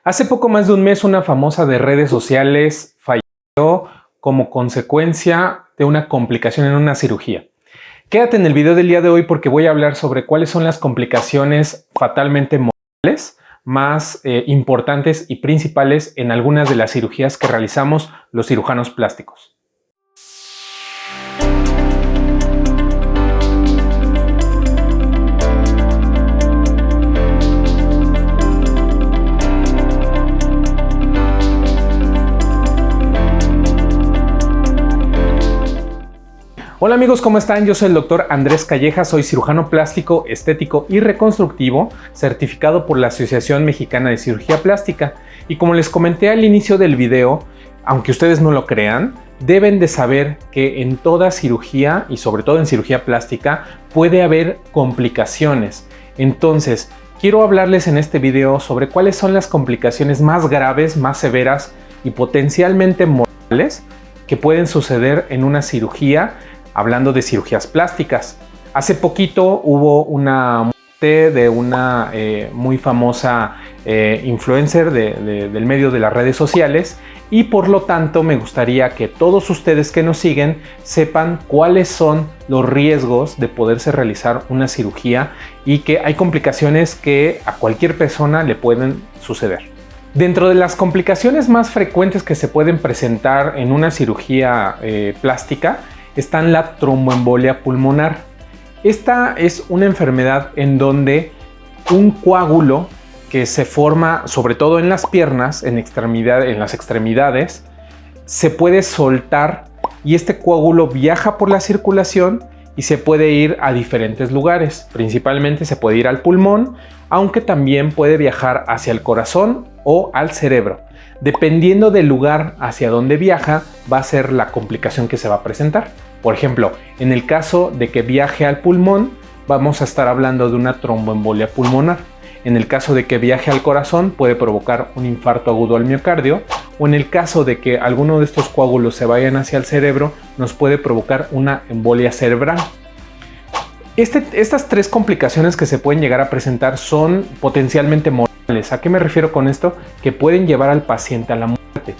Hace poco más de un mes, una famosa de redes sociales falleció como consecuencia de una complicación en una cirugía. Quédate en el video del día de hoy porque voy a hablar sobre cuáles son las complicaciones fatalmente mortales más importantes y principales en algunas de las cirugías que realizamos los cirujanos plásticos. Hola amigos, ¿cómo están? Yo soy el doctor Andrés Calleja, soy cirujano plástico, estético y reconstructivo, certificado por la Asociación Mexicana de Cirugía Plástica. Y como les comenté al inicio del video, aunque ustedes no lo crean, deben de saber que en toda cirugía y sobre todo en cirugía plástica puede haber complicaciones. Entonces, quiero hablarles en este video sobre cuáles son las complicaciones más graves, más severas y potencialmente mortales que pueden suceder en una cirugía. Hablando de cirugías plásticas, hace poquito hubo una muerte de una muy famosa influencer del medio de las redes sociales y por lo tanto me gustaría que todos ustedes que nos siguen sepan cuáles son los riesgos de poderse realizar una cirugía y que hay complicaciones que a cualquier persona le pueden suceder. Dentro de las complicaciones más frecuentes que se pueden presentar en una cirugía plástica está la tromboembolia pulmonar. Esta es una enfermedad en donde un coágulo que se forma sobre todo en las piernas, en las extremidades, se puede soltar y este coágulo viaja por la circulación y se puede ir a diferentes lugares. Principalmente se puede ir al pulmón, aunque también puede viajar hacia el corazón o al cerebro. Dependiendo del lugar hacia donde viaja, va a ser la complicación que se va a presentar. Por ejemplo, en el caso de que viaje al pulmón, vamos a estar hablando de una tromboembolia pulmonar. En el caso de que viaje al corazón, puede provocar un infarto agudo al miocardio, o en el caso de que alguno de estos coágulos se vayan hacia el cerebro, nos puede provocar una embolia cerebral. Estas tres complicaciones que se pueden llegar a presentar son potencialmente mortales. ¿A qué me refiero con esto? Que pueden llevar al paciente a la muerte.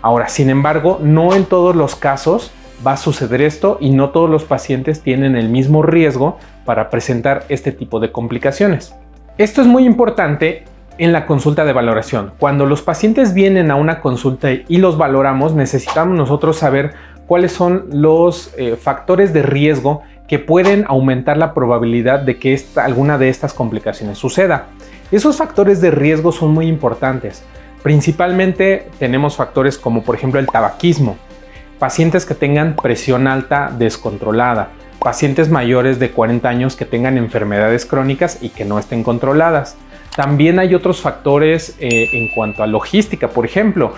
Ahora, sin embargo, no en todos los casos va a suceder esto y no todos los pacientes tienen el mismo riesgo para presentar este tipo de complicaciones. Esto es muy importante en la consulta de valoración. Cuando los pacientes vienen a una consulta y los valoramos, necesitamos nosotros saber cuáles son los factores de riesgo que pueden aumentar la probabilidad de que alguna de estas complicaciones suceda. Esos factores de riesgo son muy importantes. Principalmente tenemos factores como por ejemplo el tabaquismo, pacientes que tengan presión alta descontrolada, pacientes mayores de 40 años que tengan enfermedades crónicas y que no estén controladas. También hay otros factores en cuanto a logística, por ejemplo,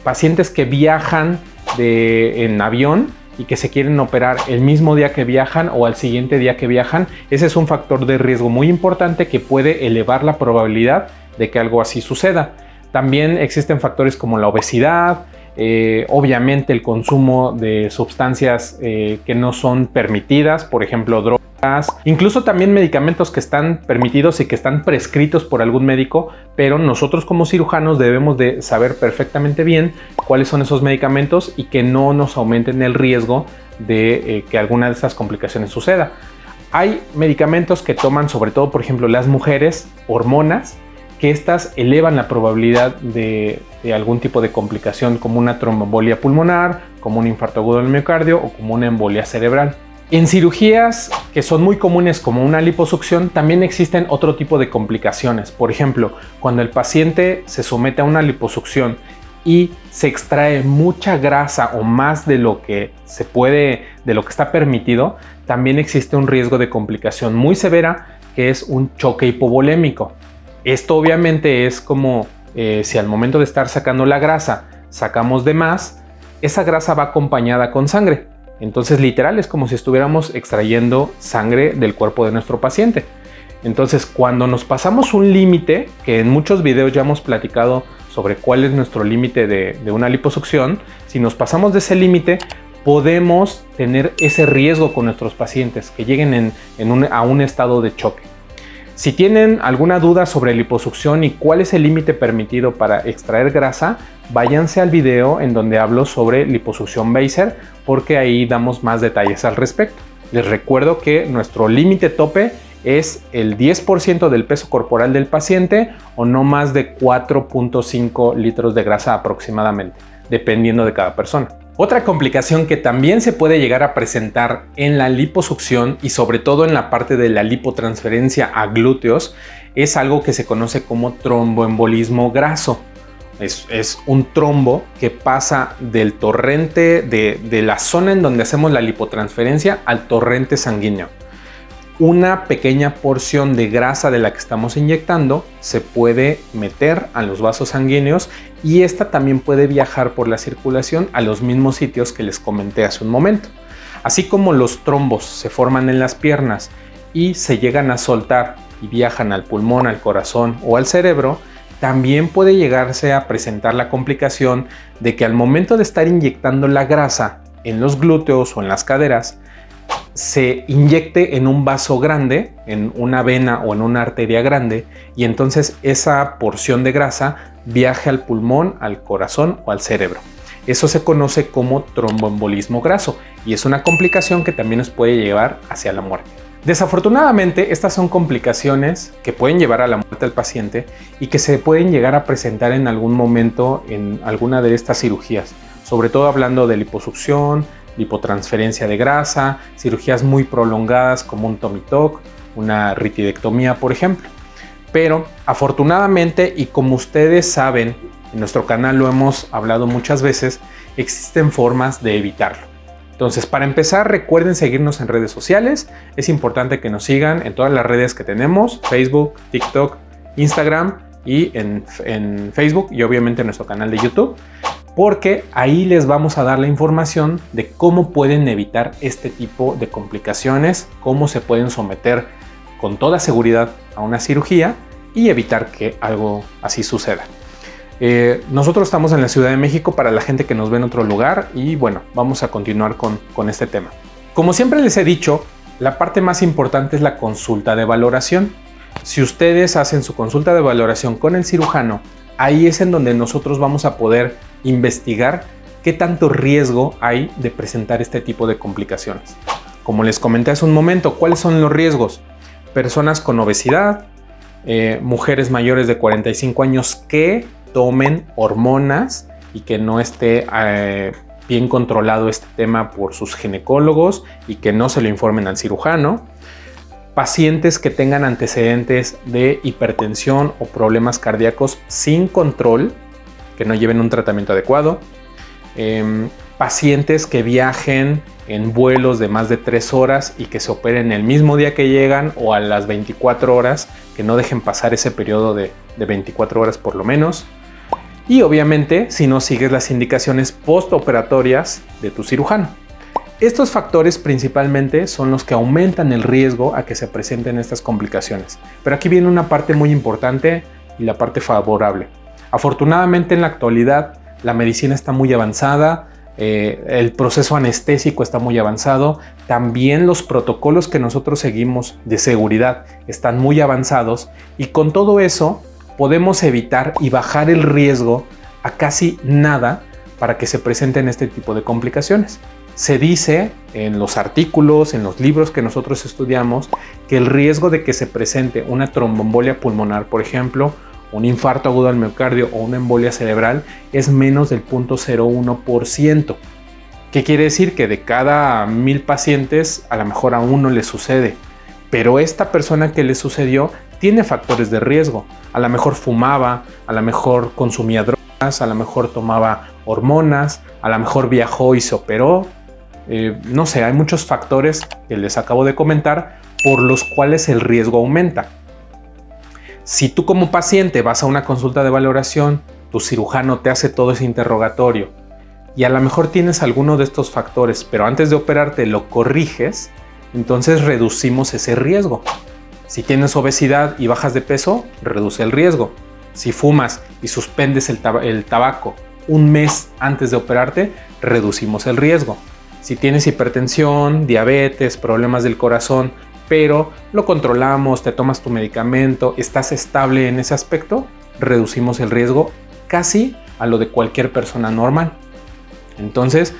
pacientes que viajan en avión y que se quieren operar el mismo día que viajan o al siguiente día que viajan. Ese es un factor de riesgo muy importante que puede elevar la probabilidad de que algo así suceda. También existen factores como la obesidad, obviamente el consumo de sustancias que no son permitidas, por ejemplo drogas, incluso también medicamentos que están permitidos y que están prescritos por algún médico, pero nosotros como cirujanos debemos de saber perfectamente bien cuáles son esos medicamentos y que no nos aumenten el riesgo de que alguna de estas complicaciones suceda. Hay medicamentos que toman sobre todo, por ejemplo, las mujeres, hormonas, que estas elevan la probabilidad de algún tipo de complicación como una tromboembolia pulmonar, como un infarto agudo del miocardio o como una embolia cerebral. En cirugías que son muy comunes como una liposucción también existen otro tipo de complicaciones. Por ejemplo, cuando el paciente se somete a una liposucción y se extrae mucha grasa o más de lo que está permitido, también existe un riesgo de complicación muy severa que es un choque hipovolémico. Esto obviamente es como si al momento de estar sacando la grasa sacamos de más, esa grasa va acompañada con sangre. Entonces literal es como si estuviéramos extrayendo sangre del cuerpo de nuestro paciente. Entonces cuando nos pasamos un límite, que en muchos videos ya hemos platicado sobre cuál es nuestro límite de una liposucción, si nos pasamos de ese límite podemos tener ese riesgo con nuestros pacientes que lleguen a un estado de choque. Si tienen alguna duda sobre liposucción y cuál es el límite permitido para extraer grasa, váyanse al video en donde hablo sobre liposucción Beiser, porque ahí damos más detalles al respecto. Les recuerdo que nuestro límite tope es el 10% del peso corporal del paciente o no más de 4.5 litros de grasa aproximadamente, dependiendo de cada persona. Otra complicación que también se puede llegar a presentar en la liposucción y sobre todo en la parte de la lipotransferencia a glúteos es algo que se conoce como tromboembolismo graso. Es un trombo que pasa del torrente de la zona en donde hacemos la lipotransferencia al torrente sanguíneo. Una pequeña porción de grasa de la que estamos inyectando se puede meter a los vasos sanguíneos y esta también puede viajar por la circulación a los mismos sitios que les comenté hace un momento. Así como los trombos se forman en las piernas y se llegan a soltar y viajan al pulmón, al corazón o al cerebro, también puede llegarse a presentar la complicación de que al momento de estar inyectando la grasa en los glúteos o en las caderas, se inyecte en un vaso grande, en una vena o en una arteria grande, y entonces esa porción de grasa viaje al pulmón, al corazón o al cerebro. Eso se conoce como tromboembolismo graso y es una complicación que también nos puede llevar hacia la muerte. Desafortunadamente, estas son complicaciones que pueden llevar a la muerte al paciente y que se pueden llegar a presentar en algún momento en alguna de estas cirugías, sobre todo hablando de liposucción, lipotransferencia de grasa, cirugías muy prolongadas como un tummy tuck, una ritidectomía, por ejemplo. Pero afortunadamente, y como ustedes saben, en nuestro canal lo hemos hablado muchas veces, existen formas de evitarlo. Entonces, para empezar, recuerden seguirnos en redes sociales. Es importante que nos sigan en todas las redes que tenemos: Facebook, TikTok, Instagram y en Facebook y obviamente en nuestro canal de YouTube, porque ahí les vamos a dar la información de cómo pueden evitar este tipo de complicaciones, cómo se pueden someter con toda seguridad a una cirugía y evitar que algo así suceda. Nosotros estamos en la Ciudad de México para la gente que nos ve en otro lugar y bueno, vamos a continuar con este tema. Como siempre les he dicho, la parte más importante es la consulta de valoración. Si ustedes hacen su consulta de valoración con el cirujano, ahí es en donde nosotros vamos a poder investigar qué tanto riesgo hay de presentar este tipo de complicaciones. Como les comenté hace un momento, ¿cuáles son los riesgos? Personas con obesidad, mujeres mayores de 45 años que tomen hormonas y que no esté bien controlado este tema por sus ginecólogos y que no se lo informen al cirujano. Pacientes que tengan antecedentes de hipertensión o problemas cardíacos sin control, que no lleven un tratamiento adecuado. Pacientes que viajen en vuelos de más de 3 horas y que se operen el mismo día que llegan o a las 24 horas, que no dejen pasar ese periodo de 24 horas por lo menos. Y obviamente si no sigues las indicaciones postoperatorias de tu cirujano. Estos factores principalmente son los que aumentan el riesgo a que se presenten estas complicaciones. Pero aquí viene una parte muy importante y la parte favorable. Afortunadamente en la actualidad la medicina está muy avanzada, el proceso anestésico está muy avanzado, también los protocolos que nosotros seguimos de seguridad están muy avanzados y con todo eso podemos evitar y bajar el riesgo a casi nada para que se presenten este tipo de complicaciones. Se dice en los artículos, en los libros que nosotros estudiamos, que el riesgo de que se presente una tromboembolia pulmonar, por ejemplo, un infarto agudo al miocardio o una embolia cerebral es menos del 0.01%. ¿Qué quiere decir? Que de cada 1000 pacientes a lo mejor a uno le sucede, pero esta persona que le sucedió tiene factores de riesgo. A lo mejor fumaba, a lo mejor consumía drogas, a lo mejor tomaba hormonas, a lo mejor viajó y se operó. No sé, hay muchos factores que les acabo de comentar por los cuales el riesgo aumenta. Si tú como paciente vas a una consulta de valoración, tu cirujano te hace todo ese interrogatorio y a lo mejor tienes alguno de estos factores, pero antes de operarte lo corriges, entonces reducimos ese riesgo. Si tienes obesidad y bajas de peso, reduce el riesgo. Si fumas y suspendes el tabaco un mes antes de operarte, reducimos el riesgo. Si tienes hipertensión, diabetes, problemas del corazón, pero lo controlamos, te tomas tu medicamento, estás estable en ese aspecto, reducimos el riesgo casi a lo de cualquier persona normal. Entonces,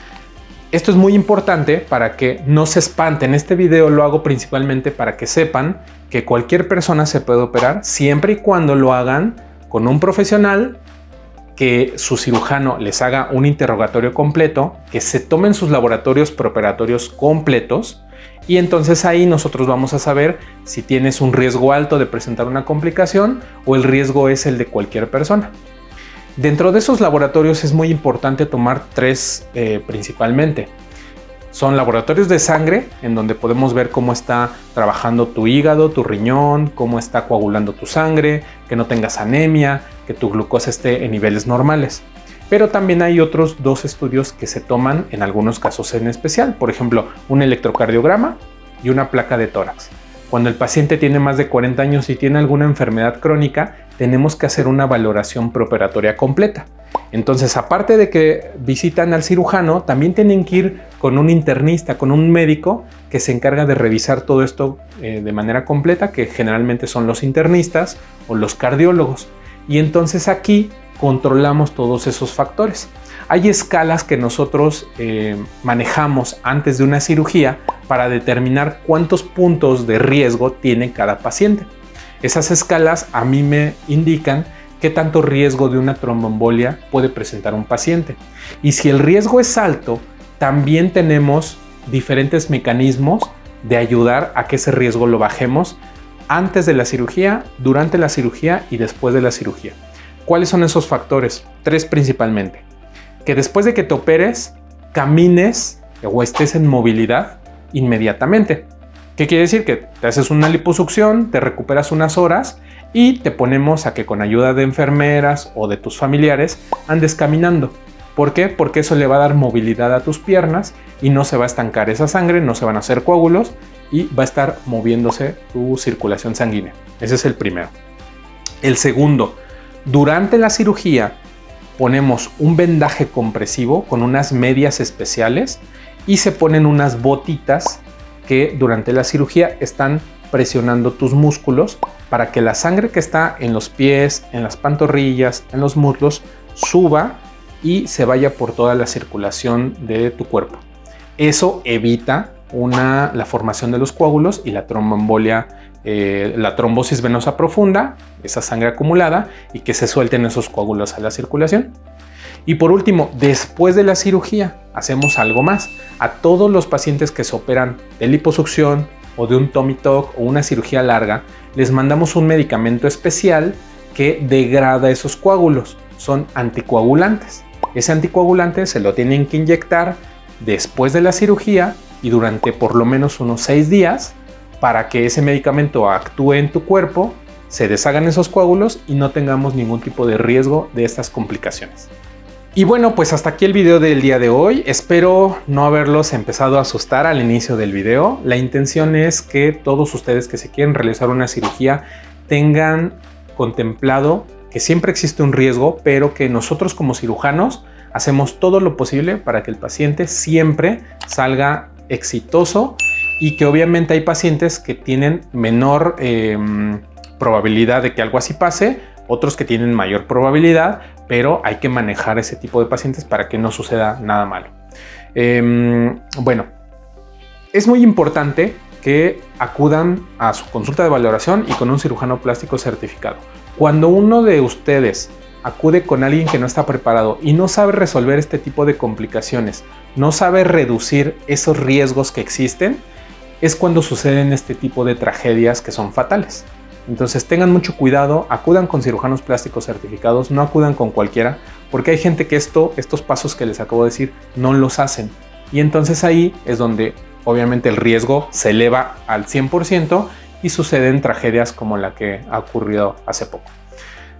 esto es muy importante para que no se espanten. Este video lo hago principalmente para que sepan que cualquier persona se puede operar siempre y cuando lo hagan con un profesional, que su cirujano les haga un interrogatorio completo, que se tomen sus laboratorios preoperatorios completos y entonces ahí nosotros vamos a saber si tienes un riesgo alto de presentar una complicación o el riesgo es el de cualquier persona. Dentro de esos laboratorios es muy importante tomar tres principalmente. Son laboratorios de sangre, en donde podemos ver cómo está trabajando tu hígado, tu riñón, cómo está coagulando tu sangre, que no tengas anemia, que tu glucosa esté en niveles normales. Pero también hay otros dos estudios que se toman en algunos casos en especial. Por ejemplo, un electrocardiograma y una placa de tórax. Cuando el paciente tiene más de 40 años y tiene alguna enfermedad crónica, tenemos que hacer una valoración preoperatoria completa. Entonces, aparte de que visitan al cirujano, también tienen que ir con un internista, con un médico que se encarga de revisar todo esto de manera completa, que generalmente son los internistas o los cardiólogos. Y entonces aquí controlamos todos esos factores. Hay escalas que nosotros manejamos antes de una cirugía para determinar cuántos puntos de riesgo tiene cada paciente. Esas escalas a mí me indican qué tanto riesgo de una tromboembolia puede presentar un paciente. Y si el riesgo es alto, también tenemos diferentes mecanismos de ayudar a que ese riesgo lo bajemos antes de la cirugía, durante la cirugía y después de la cirugía. ¿Cuáles son esos factores? Tres principalmente. Que después de que te operes, camines o estés en movilidad inmediatamente. ¿Qué quiere decir? Que te haces una liposucción, te recuperas unas horas y te ponemos a que con ayuda de enfermeras o de tus familiares andes caminando. ¿Por qué? Porque eso le va a dar movilidad a tus piernas y no se va a estancar esa sangre, no se van a hacer coágulos y va a estar moviéndose tu circulación sanguínea. Ese es el primero. El segundo, durante la cirugía ponemos un vendaje compresivo con unas medias especiales y se ponen unas botitas que durante la cirugía están presionando tus músculos para que la sangre que está en los pies, en las pantorrillas, en los muslos, suba y se vaya por toda la circulación de tu cuerpo. Eso evita la formación de los coágulos y la tromboembolia, la trombosis venosa profunda, esa sangre acumulada y que se suelten esos coágulos a la circulación. Y por último, después de la cirugía, hacemos algo más. A todos los pacientes que se operan de liposucción o de un tummy tuck o una cirugía larga, les mandamos un medicamento especial que degrada esos coágulos. Son anticoagulantes. Ese anticoagulante se lo tienen que inyectar después de la cirugía y durante por lo menos unos 6 días para que ese medicamento actúe en tu cuerpo, se deshagan esos coágulos y no tengamos ningún tipo de riesgo de estas complicaciones. Y bueno, pues hasta aquí el video del día de hoy. Espero no haberlos empezado a asustar al inicio del video. La intención es que todos ustedes que se quieren realizar una cirugía tengan contemplado que siempre existe un riesgo, pero que nosotros como cirujanos hacemos todo lo posible para que el paciente siempre salga exitoso y que obviamente hay pacientes que tienen menor probabilidad de que algo así pase, otros que tienen mayor probabilidad, pero hay que manejar ese tipo de pacientes para que no suceda nada malo. Bueno, es muy importante que acudan a su consulta de valoración y con un cirujano plástico certificado. Cuando uno de ustedes acude con alguien que no está preparado y no sabe resolver este tipo de complicaciones, no sabe reducir esos riesgos que existen, es cuando suceden este tipo de tragedias que son fatales. Entonces tengan mucho cuidado, acudan con cirujanos plásticos certificados, no acudan con cualquiera, porque hay gente que estos pasos que les acabo de decir no los hacen. Y entonces ahí es donde obviamente el riesgo se eleva al 100% y suceden tragedias como la que ha ocurrido hace poco.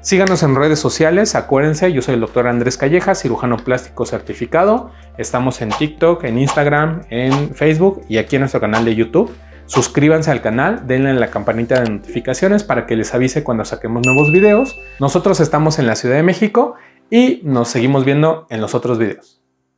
Síganos en redes sociales, acuérdense, yo soy el doctor Andrés Calleja, cirujano plástico certificado. Estamos en TikTok, en Instagram, en Facebook y aquí en nuestro canal de YouTube. Suscríbanse al canal, denle a la campanita de notificaciones para que les avise cuando saquemos nuevos videos. Nosotros estamos en la Ciudad de México y nos seguimos viendo en los otros videos.